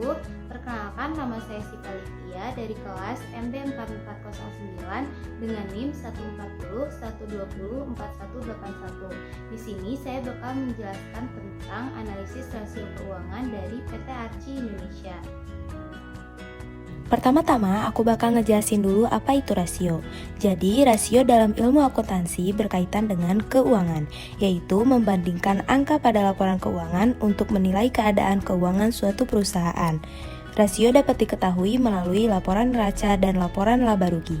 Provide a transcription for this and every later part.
wabarakatuh. Perkenalkan, nama saya Sita Livia dari kelas MD 4409 dengan NIM 140 120 4181. Di sini saya bakal menjelaskan tentang analisis rasio keuangan dari PT Archie Indonesia. Pertama-tama, aku bakal ngejelasin dulu apa itu rasio. Jadi, rasio dalam ilmu akuntansi berkaitan dengan keuangan, yaitu membandingkan angka pada laporan keuangan untuk menilai keadaan keuangan suatu perusahaan. Rasio dapat diketahui melalui laporan neraca dan laporan laba rugi.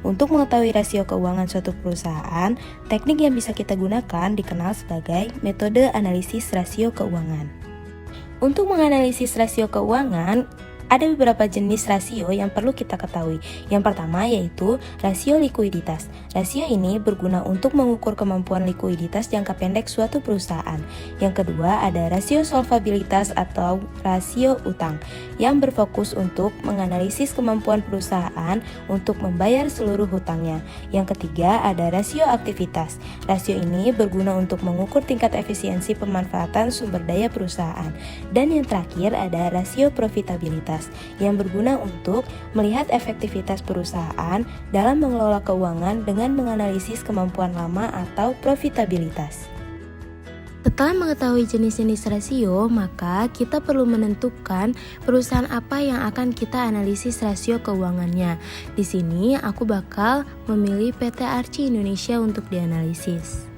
Untuk mengetahui rasio keuangan suatu perusahaan, teknik yang bisa kita gunakan dikenal sebagai metode analisis rasio keuangan. Untuk menganalisis rasio keuangan, ada beberapa jenis rasio yang perlu kita ketahui. Yang pertama yaitu rasio likuiditas. Rasio ini berguna untuk mengukur kemampuan likuiditas jangka pendek suatu perusahaan. Yang kedua ada rasio solvabilitas atau rasio utang yang berfokus untuk menganalisis kemampuan perusahaan untuk membayar seluruh hutangnya. Yang ketiga ada rasio aktivitas. Rasio ini berguna untuk mengukur tingkat efisiensi pemanfaatan sumber daya perusahaan. Dan yang terakhir ada rasio profitabilitas yang berguna untuk melihat efektivitas perusahaan dalam mengelola keuangan dengan menganalisis kemampuan lama atau profitabilitas. Setelah mengetahui jenis-jenis rasio, maka kita perlu menentukan perusahaan apa yang akan kita analisis rasio keuangannya. Di sini aku bakal memilih PT Archie Indonesia untuk dianalisis.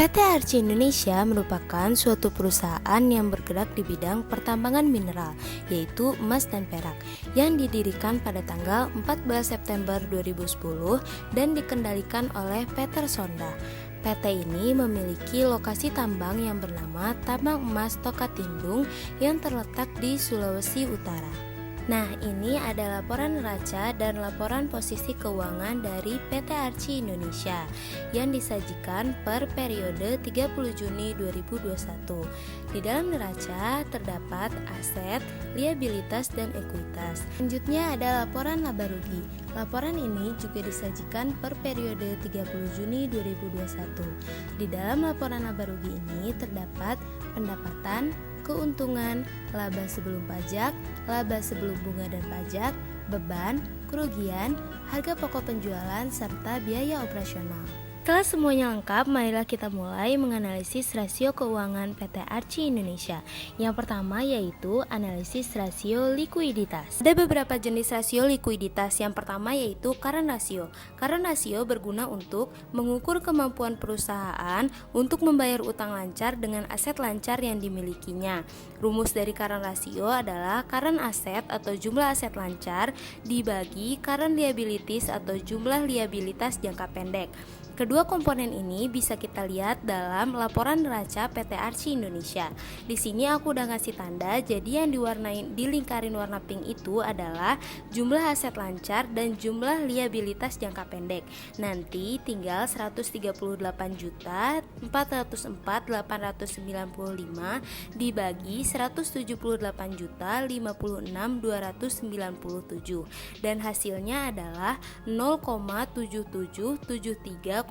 PT Archie Indonesia merupakan suatu perusahaan yang bergerak di bidang pertambangan mineral, yaitu emas dan perak, yang didirikan pada tanggal 14 September 2010 dan dikendalikan oleh Peter Sonda. PT ini memiliki lokasi tambang yang bernama Tambang Emas Tokatindung yang terletak di Sulawesi Utara. Nah, ini ada laporan neraca dan laporan posisi keuangan dari PT Archie Indonesia yang disajikan per periode 30 Juni 2021. Di dalam neraca terdapat aset, liabilitas, dan ekuitas. Selanjutnya ada laporan laba rugi. Laporan ini juga disajikan per periode 30 Juni 2021. Di dalam laporan laba rugi ini terdapat pendapatan, keuntungan, laba sebelum pajak, laba sebelum bunga dan pajak, beban, kerugian, harga pokok penjualan, serta biaya operasional. Setelah semuanya lengkap, marilah kita mulai menganalisis rasio keuangan PT Archie Indonesia. Yang pertama yaitu analisis rasio likuiditas. Ada beberapa jenis rasio likuiditas. Yang pertama yaitu current ratio. Current ratio berguna untuk mengukur kemampuan perusahaan untuk membayar utang lancar dengan aset lancar yang dimilikinya. Rumus dari current ratio adalah current asset atau jumlah aset lancar dibagi current liabilities atau jumlah liabilitas jangka pendek. Kedua komponen ini bisa kita lihat dalam laporan neraca PT Archie Indonesia. Di sini aku udah ngasih tanda, jadi yang dilingkarin warna pink itu adalah jumlah aset lancar dan jumlah liabilitas jangka pendek. Nanti tinggal 138.404.895 dibagi 178.056.297 dan hasilnya adalah 0,77730975.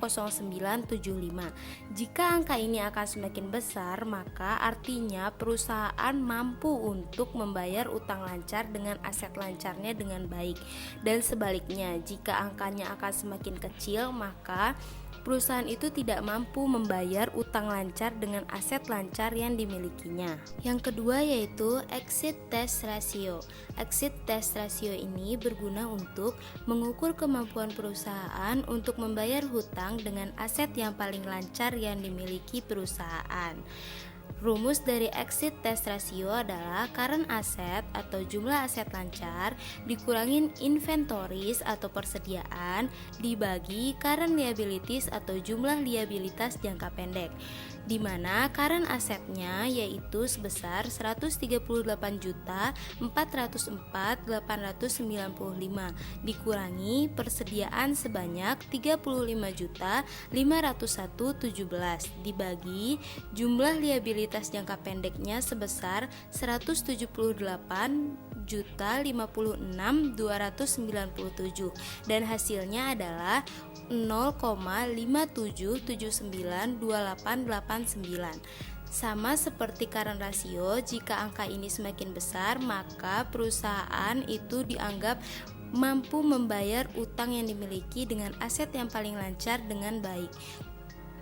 Jika angka ini akan semakin besar, maka artinya perusahaan mampu untuk membayar utang lancar dengan aset lancarnya dengan baik. Dan sebaliknya, jika angkanya akan semakin kecil, maka perusahaan itu tidak mampu membayar utang lancar dengan aset lancar yang dimilikinya. Yang kedua yaitu exit test ratio. Exit test ratio ini berguna untuk mengukur kemampuan perusahaan untuk membayar hutang dengan aset yang paling lancar yang dimiliki perusahaan. Rumus dari exit test ratio adalah current asset atau jumlah aset lancar dikurangin inventories atau persediaan dibagi current liabilities atau jumlah liabilitas jangka pendek, di mana current asetnya yaitu sebesar 138.404.895 dikurangi persediaan sebanyak 35.501.17 dibagi jumlah liabilitas jangka pendeknya sebesar 178.056.297 dan hasilnya adalah 0,57792889. Sama seperti current ratio, jika angka ini semakin besar, maka perusahaan itu dianggap mampu membayar utang yang dimiliki dengan aset yang paling lancar dengan baik.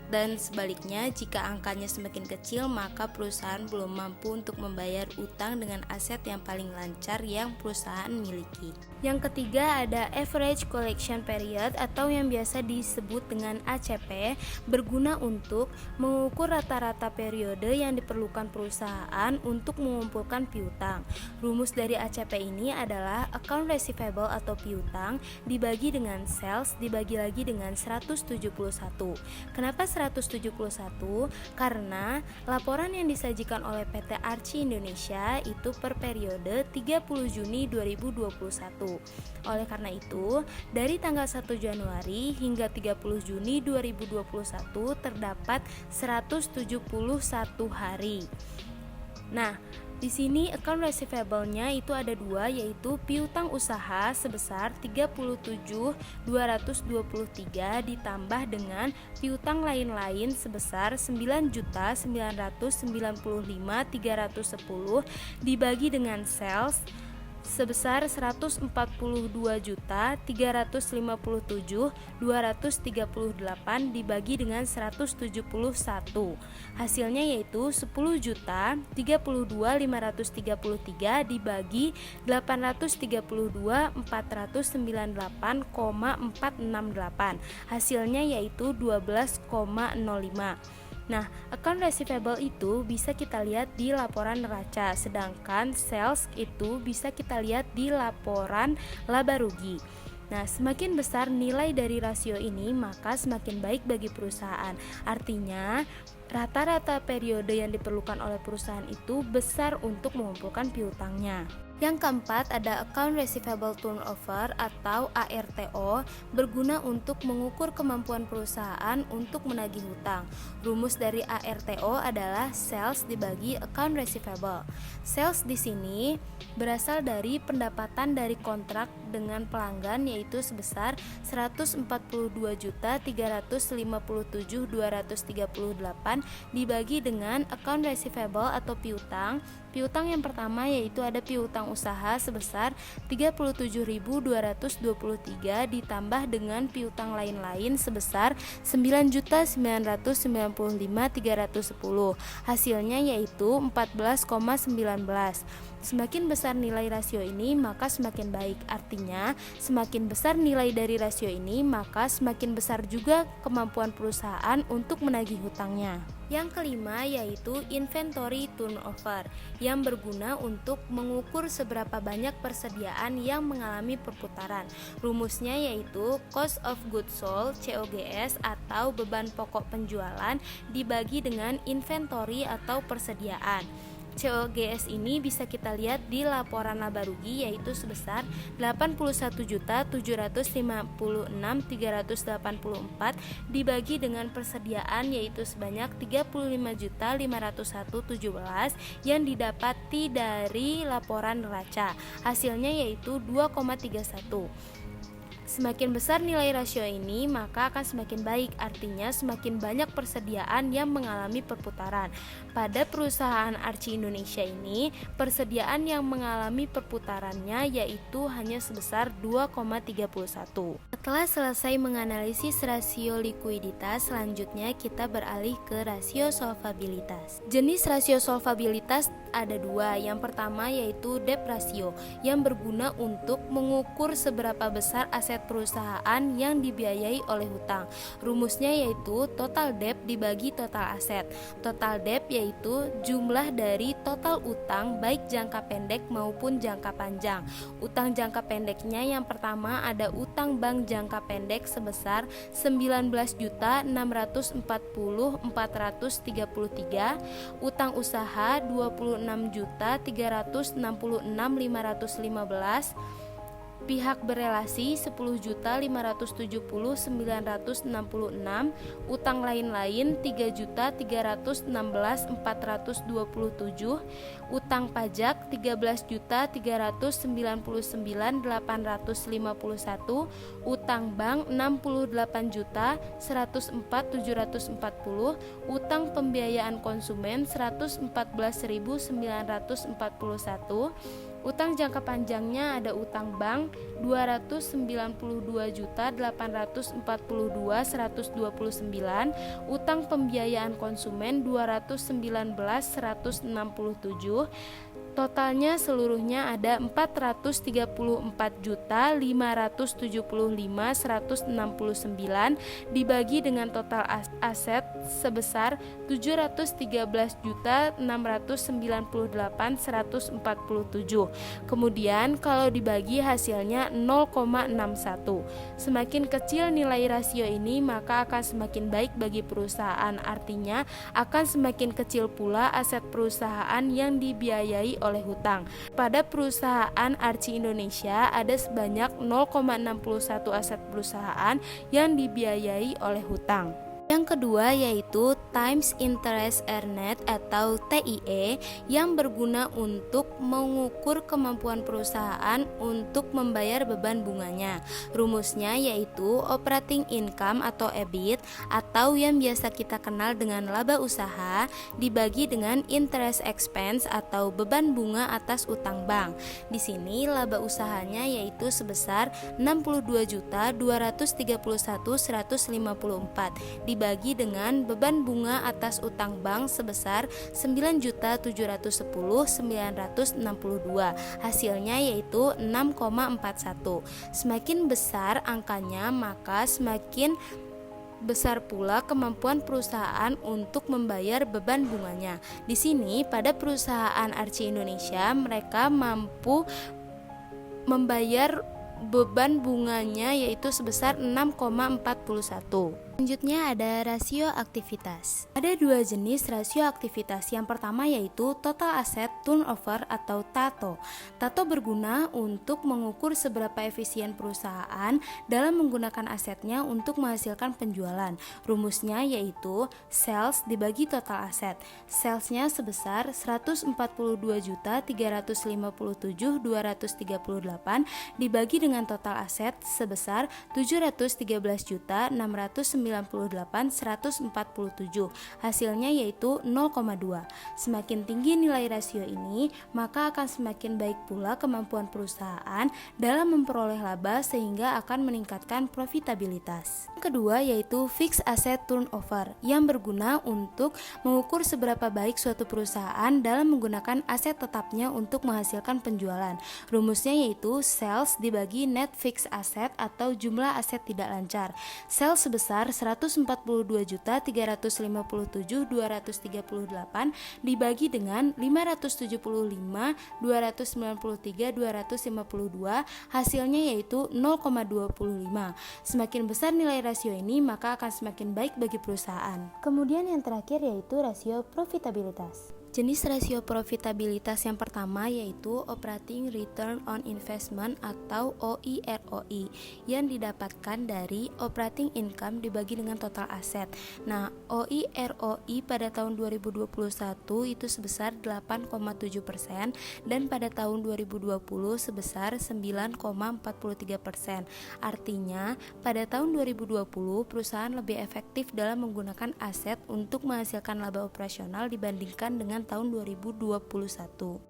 Dan sebaliknya, jika angkanya semakin kecil, maka perusahaan belum mampu untuk membayar utang dengan aset yang paling lancar yang perusahaan miliki. Yang ketiga ada average collection period atau yang biasa disebut dengan ACP, berguna untuk mengukur rata-rata periode yang diperlukan perusahaan untuk mengumpulkan piutang. Rumus dari ACP ini adalah account receivable atau piutang dibagi dengan sales dibagi lagi dengan 171. Kenapa 171? Karena laporan yang disajikan oleh PT Archie Indonesia itu per periode 30 Juni 2021. Oleh karena itu, dari tanggal 1 Januari hingga 30 Juni 2021 terdapat 171 hari. Nah, di sini account receivable-nya itu ada dua, yaitu piutang usaha sebesar 37.223 ditambah dengan piutang lain-lain sebesar 9.995.310 dibagi dengan sales sebesar 142.357.238 dibagi dengan 171. Hasilnya yaitu 10.032.533 dibagi 832.498,468. Hasilnya yaitu 12,05. Nah, account receivable itu bisa kita lihat di laporan neraca, sedangkan sales itu bisa kita lihat di laporan laba rugi. Nah, semakin besar nilai dari rasio ini, maka semakin baik bagi perusahaan. Artinya, rata-rata periode yang diperlukan oleh perusahaan itu besar untuk mengumpulkan piutangnya. Yang keempat ada account receivable turnover atau ARTO, berguna untuk mengukur kemampuan perusahaan untuk menagih hutang. Rumus dari ARTO adalah sales dibagi account receivable. Sales di sini berasal dari pendapatan dari kontrak dengan pelanggan, yaitu sebesar 142.357.238 dibagi dengan account receivable atau piutang. Piutang yang pertama yaitu ada piutang usaha sebesar 37.223 ditambah dengan piutang lain-lain sebesar 9.995.310. Hasilnya yaitu 14,19. Semakin besar nilai rasio ini, maka semakin baik. Artinya, semakin besar nilai dari rasio ini, maka semakin besar juga kemampuan perusahaan untuk menagih hutangnya. Yang kelima yaitu inventory turnover, yang berguna untuk mengukur seberapa banyak persediaan yang mengalami perputaran. Rumusnya yaitu cost of goods sold (COGS) atau beban pokok penjualan dibagi dengan inventory atau persediaan. COGS ini bisa kita lihat di laporan laba rugi, yaitu sebesar 81.756.384 dibagi dengan persediaan yaitu sebanyak 35.501.017 yang didapati dari laporan neraca. Hasilnya yaitu 2,31. Semakin besar nilai rasio ini, maka akan semakin baik. Artinya semakin banyak persediaan yang mengalami perputaran. Pada perusahaan Archie Indonesia ini, persediaan yang mengalami perputarannya yaitu hanya sebesar 2,31. Setelah selesai menganalisis rasio likuiditas, selanjutnya kita beralih ke rasio solvabilitas. Jenis rasio solvabilitas ada dua. Yang pertama yaitu debt ratio, yang berguna untuk mengukur seberapa besar aset perusahaan yang dibiayai oleh hutang. Rumusnya yaitu total debt dibagi total aset. Total debt yaitu jumlah dari total utang baik jangka pendek maupun jangka panjang. Utang jangka pendeknya yang pertama ada utang bank jangka pendek sebesar 19.440.433, utang usaha 26.366.515, pihak berelasi 10.570.966, utang lain-lain 3.316.427, utang pajak 13.399.851, utang bank 68.104.740, utang pembiayaan konsumen 114.941, utang jangka panjangnya ada utang bank 292.842.129, utang pembiayaan konsumen 219.167. Totalnya seluruhnya ada 434.575.169 dibagi dengan total aset sebesar 713.698.147. Kemudian kalau dibagi hasilnya 0,61. Semakin kecil nilai rasio ini maka akan semakin baik bagi perusahaan. Artinya akan semakin kecil pula aset perusahaan yang dibiayai oleh hutang. Pada perusahaan Archie Indonesia ada sebanyak 0,61 aset perusahaan yang dibiayai oleh hutang. Yang kedua yaitu Times Interest Earned atau TIE yang berguna untuk mengukur kemampuan perusahaan untuk membayar beban bunganya. Rumusnya yaitu operating income atau EBIT atau yang biasa kita kenal dengan laba usaha dibagi dengan interest expense atau beban bunga atas utang bank. Di sini laba usahanya yaitu sebesar 62.231.154 dibagi dengan beban bunga atas utang bank sebesar 9.710.962. Hasilnya yaitu 6,41. Semakin besar angkanya maka semakin besar pula kemampuan perusahaan untuk membayar beban bunganya. Di sini pada perusahaan Archie Indonesia mereka mampu membayar beban bunganya yaitu sebesar 6,41. Selanjutnya ada rasio aktivitas. Ada dua jenis rasio aktivitas. Yang pertama yaitu total asset turnover atau TATO. TATO berguna untuk mengukur seberapa efisien perusahaan dalam menggunakan asetnya untuk menghasilkan penjualan. Rumusnya yaitu sales dibagi total aset. Salesnya sebesar 142.357.238 dibagi dengan total aset sebesar 713.698.147. Hasilnya yaitu 0,2. Semakin tinggi nilai rasio ini, maka akan semakin baik pula kemampuan perusahaan dalam memperoleh laba sehingga akan meningkatkan profitabilitas. Yang kedua yaitu fixed asset turnover yang berguna untuk mengukur seberapa baik suatu perusahaan dalam menggunakan aset tetapnya untuk menghasilkan penjualan. Rumusnya yaitu sales dibagi net fixed asset atau jumlah aset tidak lancar. Sales sebesar 142.357.238 dibagi dengan 575.293.252, hasilnya yaitu 0,25. Semakin besar nilai rasio ini maka akan semakin baik bagi perusahaan. Kemudian yang terakhir yaitu rasio profitabilitas. Jenis rasio profitabilitas yang pertama yaitu Operating Return on Investment atau OIROI yang didapatkan dari operating income dibagi dengan total aset. Nah, OIROI pada tahun 2021 itu sebesar 8,7% dan pada tahun 2020 sebesar 9,43%. Artinya, pada tahun 2020 perusahaan lebih efektif dalam menggunakan aset untuk menghasilkan laba operasional dibandingkan dengan tahun 2021.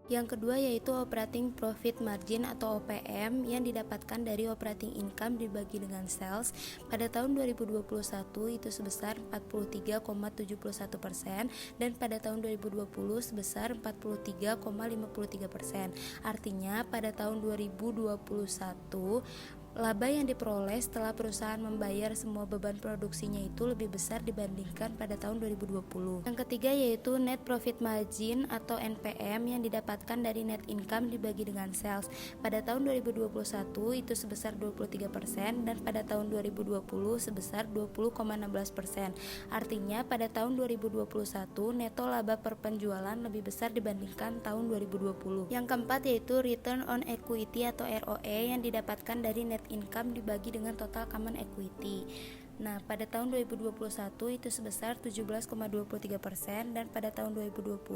Yang kedua yaitu operating profit margin atau OPM yang didapatkan dari operating income dibagi dengan sales. Pada tahun 2021 itu sebesar 43,71% dan pada tahun 2020 sebesar 43,53%. Artinya pada tahun 2021 Laba yang diperoleh setelah perusahaan membayar semua beban produksinya itu lebih besar dibandingkan pada tahun 2020. Yang ketiga yaitu net profit margin atau NPM yang didapatkan dari net income dibagi dengan sales. Pada tahun 2021 itu sebesar 23% dan pada tahun 2020 sebesar 20,16%. Artinya pada tahun 2021 neto laba per penjualan lebih besar dibandingkan tahun 2020. Yang keempat yaitu return on equity atau ROE yang didapatkan dari net income dibagi dengan total common equity. Nah, pada tahun 2021 itu sebesar 17,23% dan pada tahun 2020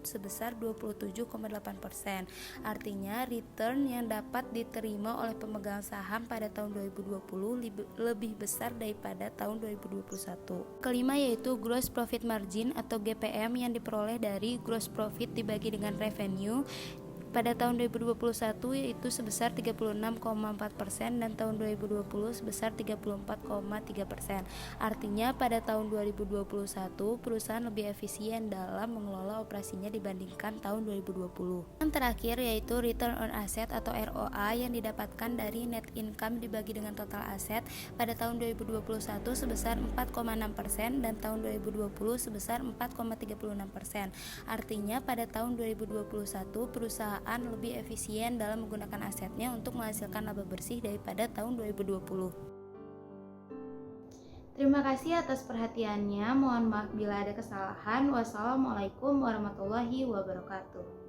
sebesar 27,8%. Artinya, return yang dapat diterima oleh pemegang saham pada tahun 2020 lebih besar daripada tahun 2021. Kelima yaitu gross profit margin atau GPM yang diperoleh dari gross profit dibagi dengan revenue. Pada tahun 2021 itu sebesar 36,4% dan tahun 2020 sebesar 34,3%. Artinya pada tahun 2021 perusahaan lebih efisien dalam mengelola operasinya dibandingkan tahun 2020. Yang terakhir yaitu return on asset atau ROA yang didapatkan dari net income dibagi dengan total aset pada tahun 2021 sebesar 4,6% dan tahun 2020 sebesar 4,36%. Artinya pada tahun 2021 perusahaan lebih efisien dalam menggunakan asetnya untuk menghasilkan laba bersih daripada tahun 2020. Terima kasih atas perhatiannya. Mohon maaf bila ada kesalahan. Wassalamualaikum warahmatullahi wabarakatuh.